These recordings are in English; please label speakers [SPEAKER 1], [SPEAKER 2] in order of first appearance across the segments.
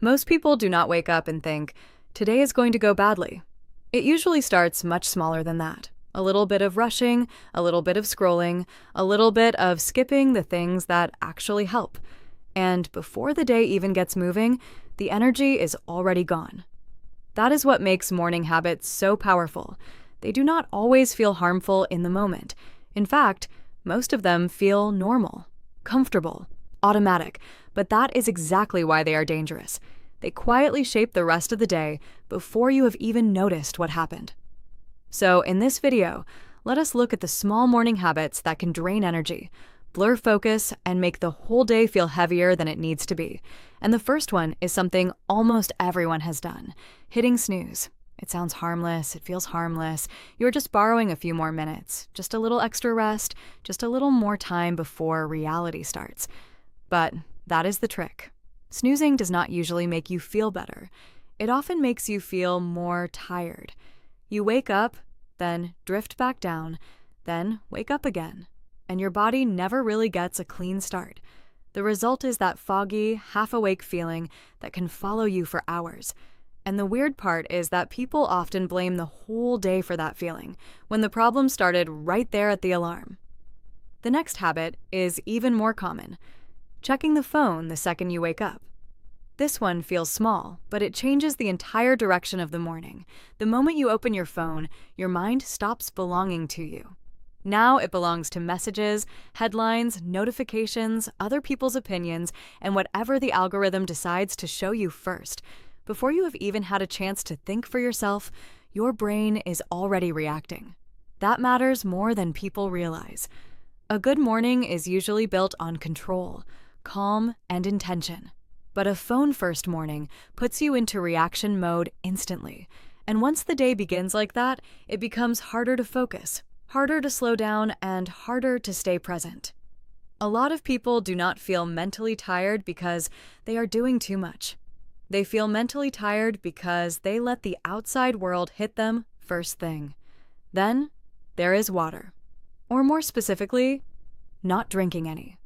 [SPEAKER 1] Most people do not wake up and think, today is going to go badly. It usually starts much smaller than that. A little bit of rushing, a little bit of scrolling, a little bit of skipping the things that actually help. And before the day even gets moving, the energy is already gone. That is what makes morning habits so powerful. They do not always feel harmful in the moment. In fact, most of them feel normal, comfortable, automatic, but that is exactly why they are dangerous. They quietly shape the rest of the day before you have even noticed what happened. So in this video, let us look at the small morning habits that can drain energy, blur focus, and make the whole day feel heavier than it needs to be. And the first one is something almost everyone has done: hitting snooze. It sounds harmless, it feels harmless. You're just borrowing a few more minutes, just a little extra rest, just a little more time before reality starts. But that is the trick. Snoozing does not usually make you feel better. It often makes you feel more tired. You wake up, then drift back down, then wake up again, and your body never really gets a clean start. The result is that foggy, half-awake feeling that can follow you for hours. And the weird part is that people often blame the whole day for that feeling, when the problem started right there at the alarm. The next habit is even more common: checking the phone the second you wake up. This one feels small, but it changes the entire direction of the morning. The moment you open your phone, your mind stops belonging to you. Now it belongs to messages, headlines, notifications, other people's opinions, and whatever the algorithm decides to show you first. Before you have even had a chance to think for yourself, your brain is already reacting. That matters more than people realize. A good morning is usually built on control, calm, and intention. But a phone-first morning puts you into reaction mode instantly. And once the day begins like that, it becomes harder to focus, harder to slow down, and harder to stay present. A lot of people do not feel mentally tired because they are doing too much. They feel mentally tired because they let the outside world hit them first thing. Then there is water. Or more specifically, not drinking any.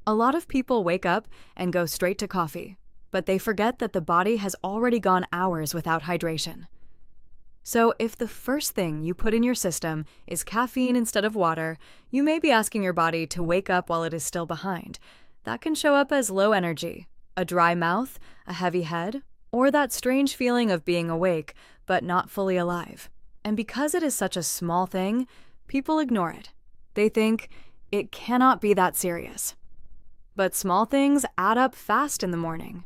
[SPEAKER 1] A lot of people wake up and go straight to coffee, but they forget that the body has already gone hours without hydration. So if the first thing you put in your system is caffeine instead of water, you may be asking your body to wake up while it is still behind. That can show up as low energy, a dry mouth, a heavy head, or that strange feeling of being awake but not fully alive. And because it is such a small thing, people ignore it. They think it cannot be that serious. But small things add up fast in the morning.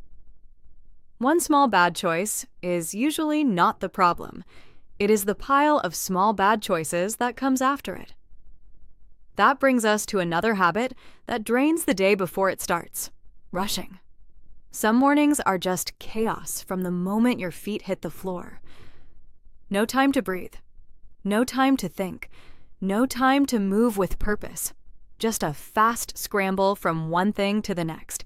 [SPEAKER 1] One small bad choice is usually not the problem. It is the pile of small bad choices that comes after it. That brings us to another habit that drains the day before it starts: rushing. Some mornings are just chaos from the moment your feet hit the floor. No time to breathe. No time to think. No time to move with purpose. Just a fast scramble from one thing to the next.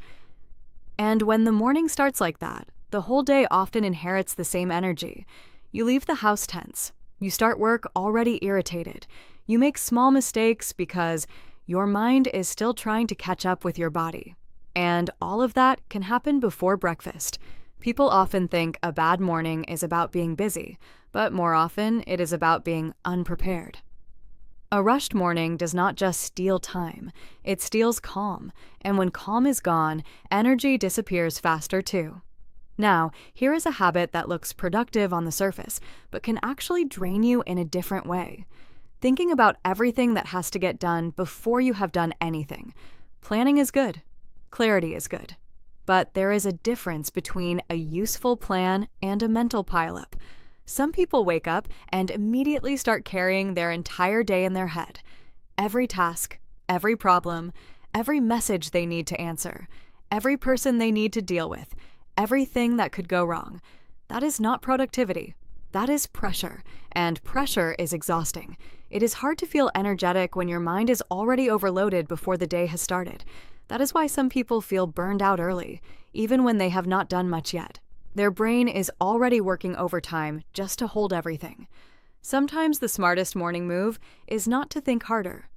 [SPEAKER 1] And when the morning starts like that, the whole day often inherits the same energy. You leave the house tense. You start work already irritated. You make small mistakes because your mind is still trying to catch up with your body. And all of that can happen before breakfast. People often think a bad morning is about being busy, but more often it is about being unprepared. A rushed morning does not just steal time, it steals calm, and when calm is gone, energy disappears faster too. Now, here is a habit that looks productive on the surface, but can actually drain you in a different way. Thinking about everything that has to get done before you have done anything. Planning is good. Clarity is good. But there is a difference between a useful plan and a mental pileup. Some people wake up and immediately start carrying their entire day in their head. Every task, every problem, every message they need to answer, every person they need to deal with, everything that could go wrong. That is not productivity. That is pressure, and pressure is exhausting. It is hard to feel energetic when your mind is already overloaded before the day has started. That is why some people feel burned out early, even when they have not done much yet. Their brain is already working overtime just to hold everything. Sometimes the smartest morning move is not to think harder.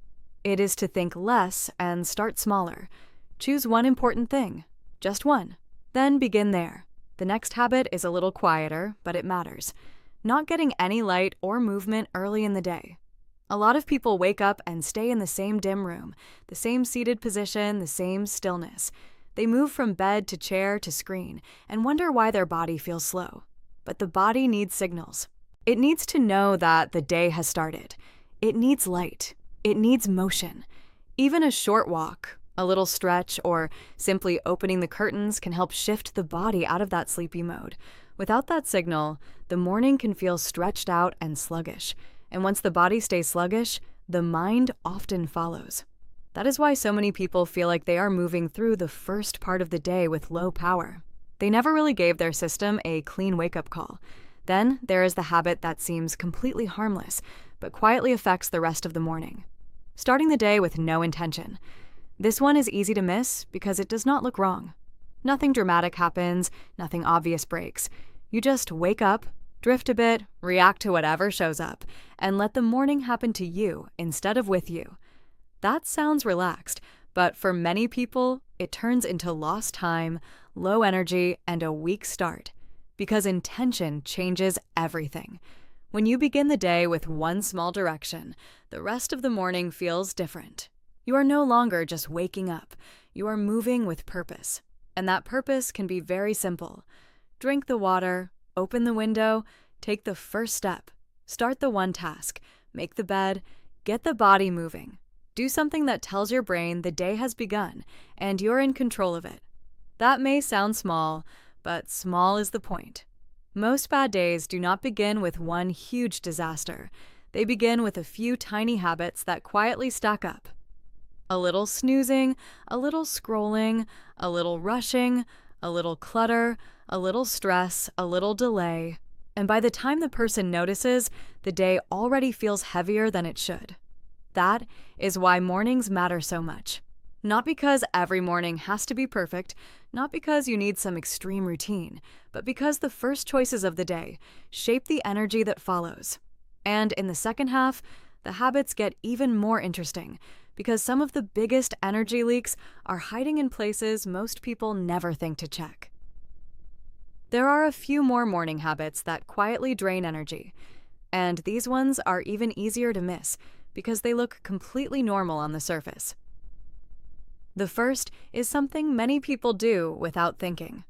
[SPEAKER 1] It is to think less and start smaller. Choose one important thing, just one. Then begin there. The next habit is a little quieter, but it matters. Not getting any light or movement early in the day. A lot of people wake up and stay in the same dim room, the same seated position, the same stillness. They move from bed to chair to screen and wonder why their body feels slow. But the body needs signals. It needs to know that the day has started. It needs light. It needs motion. Even a short walk, a little stretch, or simply opening the curtains can help shift the body out of that sleepy mode. Without that signal, the morning can feel stretched out and sluggish. And once the body stays sluggish, the mind often follows. That is why so many people feel like they are moving through the first part of the day with low power. They never really gave their system a clean wake-up call. Then there is the habit that seems completely harmless, but quietly affects the rest of the morning. Starting the day with no intention. This one is easy to miss because it does not look wrong. Nothing dramatic happens, nothing obvious breaks. You just wake up, drift a bit, react to whatever shows up, and let the morning happen to you instead of with you. That sounds relaxed, but for many people, it turns into lost time, low energy, and a weak start. Because intention changes everything. When you begin the day with one small direction, the rest of the morning feels different. You are no longer just waking up. You are moving with purpose. And that purpose can be very simple. Drink the water, open the window, take the first step, start the one task, make the bed, get the body moving. Do something that tells your brain the day has begun and you're in control of it. That may sound small, but small is the point. Most bad days do not begin with one huge disaster. They begin with a few tiny habits that quietly stack up. A little snoozing, a little scrolling, a little rushing, a little clutter, a little stress, a little delay. And by the time the person notices, the day already feels heavier than it should. That is why mornings matter so much. Not because every morning has to be perfect, not because you need some extreme routine, but because the first choices of the day shape the energy that follows. And in the second half, the habits get even more interesting because some of the biggest energy leaks are hiding in places most people never think to check. There are a few more morning habits that quietly drain energy, and these ones are even easier to miss because they look completely normal on the surface. The first is something many people do without thinking.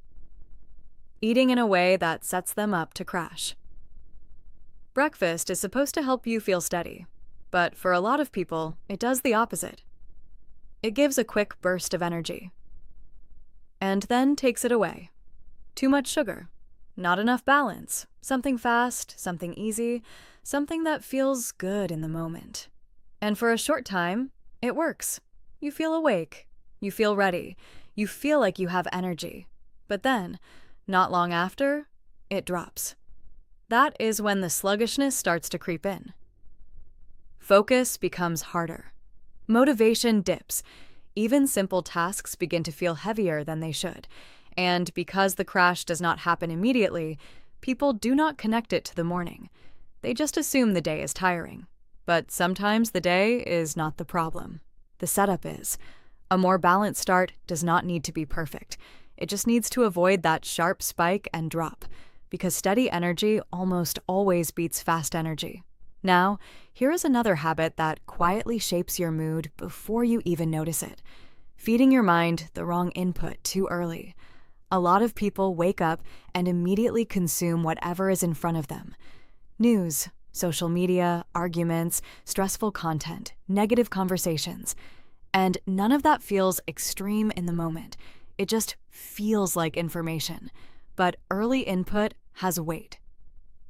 [SPEAKER 1] Eating in a way that sets them up to crash. Breakfast is supposed to help you feel steady, but for a lot of people, it does the opposite. It gives a quick burst of energy, and then takes it away. Too much sugar, not enough balance, something fast, something easy, something that feels good in the moment. And for a short time, it works. You feel awake, you feel ready, you feel like you have energy. But then, not long after, it drops. That is when the sluggishness starts to creep in. Focus becomes harder. Motivation dips. Even simple tasks begin to feel heavier than they should. And because the crash does not happen immediately, people do not connect it to the morning. They just assume the day is tiring. But sometimes the day is not the problem. The setup is. A more balanced start does not need to be perfect. It just needs to avoid that sharp spike and drop, because steady energy almost always beats fast energy. Now, here is another habit that quietly shapes your mood before you even notice it. Feeding your mind the wrong input too early. A lot of people wake up and immediately consume whatever is in front of them. News, social media, arguments, stressful content, negative conversations. And none of that feels extreme in the moment. It just feels like information. But early input has weight.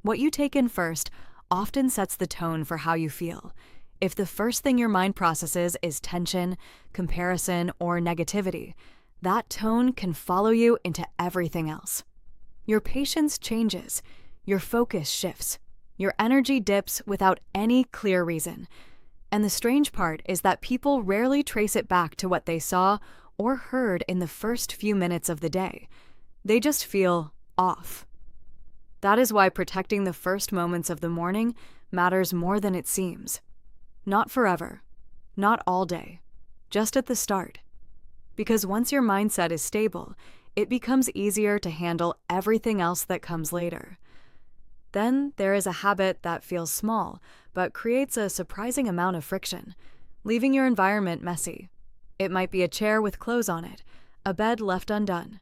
[SPEAKER 1] What you take in first often sets the tone for how you feel. If the first thing your mind processes is tension, comparison, or negativity, that tone can follow you into everything else. Your patience changes, your focus shifts, your energy dips without any clear reason. And the strange part is that people rarely trace it back to what they saw or heard in the first few minutes of the day. They just feel off. That is why protecting the first moments of the morning matters more than it seems. Not forever, not all day, just at the start. Because once your mindset is stable, it becomes easier to handle everything else that comes later. Then there is a habit that feels small, but creates a surprising amount of friction, leaving your environment messy. It might be a chair with clothes on it, a bed left undone,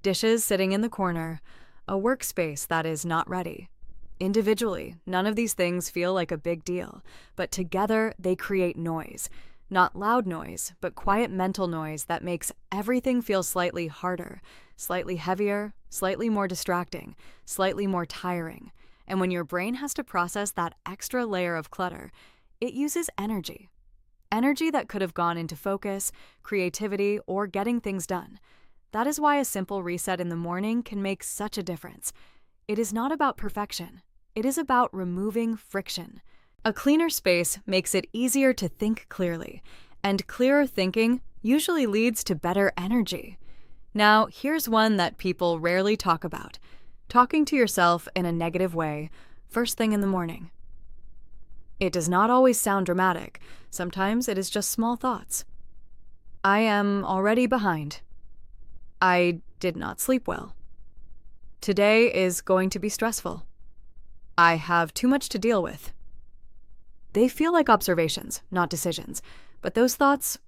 [SPEAKER 1] dishes sitting in the corner, a workspace that is not ready. Individually, none of these things feel like a big deal, but together they create noise. Not loud noise, but quiet mental noise that makes everything feel slightly harder, slightly heavier, slightly more distracting, slightly more tiring. And when your brain has to process that extra layer of clutter, it uses energy. Energy that could have gone into focus, creativity, or getting things done. That is why a simple reset in the morning can make such a difference. It is not about perfection. It is about removing friction. A cleaner space makes it easier to think clearly, and clearer thinking usually leads to better energy. Now, here's one that people rarely talk about: talking to yourself in a negative way, first thing in the morning. It does not always sound dramatic. Sometimes it is just small thoughts. I am already behind. I did not sleep well. Today is going to be stressful. I have too much to deal with. They feel like observations, not decisions, but those thoughts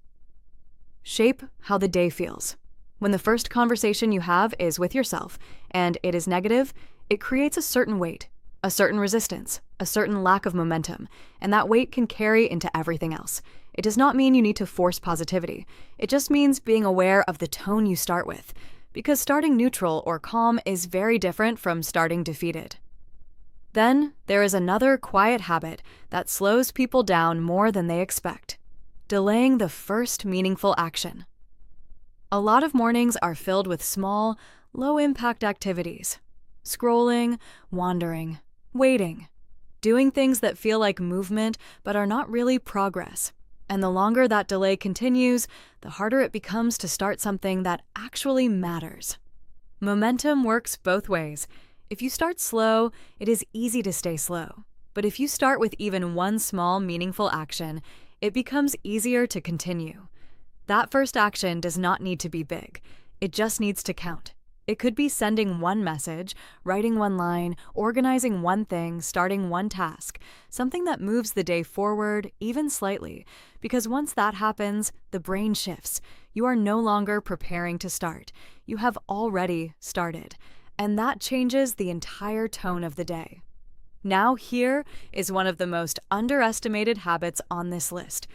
[SPEAKER 1] shape how the day feels. When the first conversation you have is with yourself, and it is negative, it creates a certain weight, a certain resistance, a certain lack of momentum, and that weight can carry into everything else. It does not mean you need to force positivity. It just means being aware of the tone you start with, because starting neutral or calm is very different from starting defeated. Then, there is another quiet habit that slows people down more than they expect: delaying the first meaningful action. A lot of mornings are filled with small, low-impact activities. Scrolling, wandering, waiting, doing things that feel like movement but are not really progress. And the longer that delay continues, the harder it becomes to start something that actually matters. Momentum works both ways. If you start slow, it is easy to stay slow. But if you start with even one small, meaningful action, it becomes easier to continue. That first action does not need to be big. It just needs to count. It could be sending one message, writing one line, organizing one thing, starting one task, something that moves the day forward, even slightly. Because once that happens, the brain shifts. You are no longer preparing to start. You have already started. And that changes the entire tone of the day. Now here is one of the most underestimated habits on this list: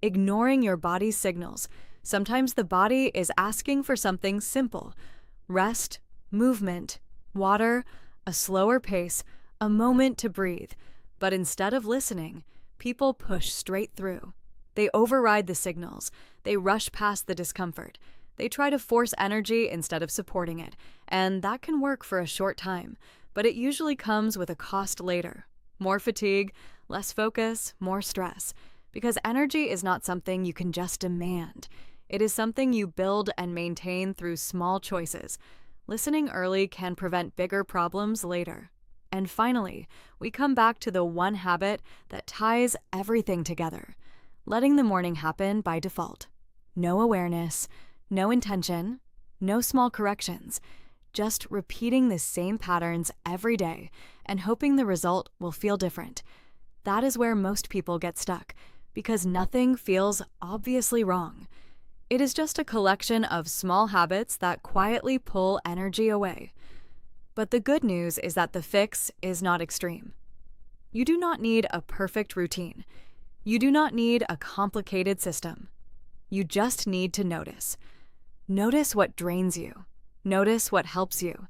[SPEAKER 1] ignoring your body's signals. Sometimes the body is asking for something simple: rest, movement, water, a slower pace, a moment to breathe. But instead of listening, people push straight through. They override the signals. They rush past the discomfort. They try to force energy instead of supporting it, and that can work for a short time, but it usually comes with a cost later. More fatigue, less focus, more stress. Because energy is not something you can just demand. It is something you build and maintain through small choices. Listening early can prevent bigger problems later. And finally, we come back to the one habit that ties everything together: letting the morning happen by default. No awareness, no intention, no small corrections, just repeating the same patterns every day and hoping the result will feel different. That is where most people get stuck, because nothing feels obviously wrong. It is just a collection of small habits that quietly pull energy away. But the good news is that the fix is not extreme. You do not need a perfect routine. You do not need a complicated system. You just need to notice. Notice what drains you. Notice what helps you.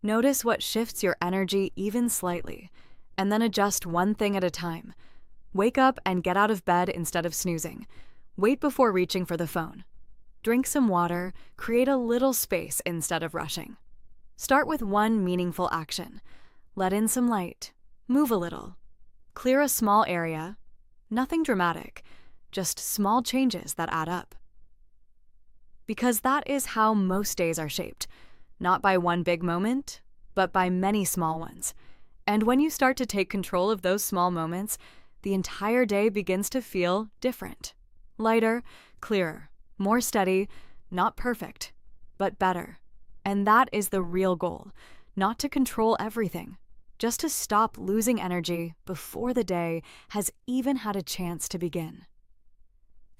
[SPEAKER 1] Notice what shifts your energy even slightly. And then adjust one thing at a time. Wake up and get out of bed instead of snoozing. Wait before reaching for the phone. Drink some water. Create a little space instead of rushing. Start with one meaningful action. Let in some light. Move a little. Clear a small area. Nothing dramatic. Just small changes that add up. Because that is how most days are shaped. Not by one big moment, but by many small ones. And when you start to take control of those small moments, the entire day begins to feel different. Lighter, clearer, more steady, not perfect, but better. And that is the real goal, not to control everything, just to stop losing energy before the day has even had a chance to begin.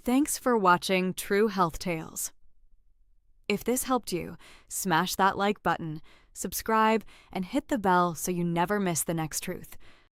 [SPEAKER 1] Thanks for watching True Health Tales. If this helped you, smash that like button, subscribe, and hit the bell so you never miss the next truth.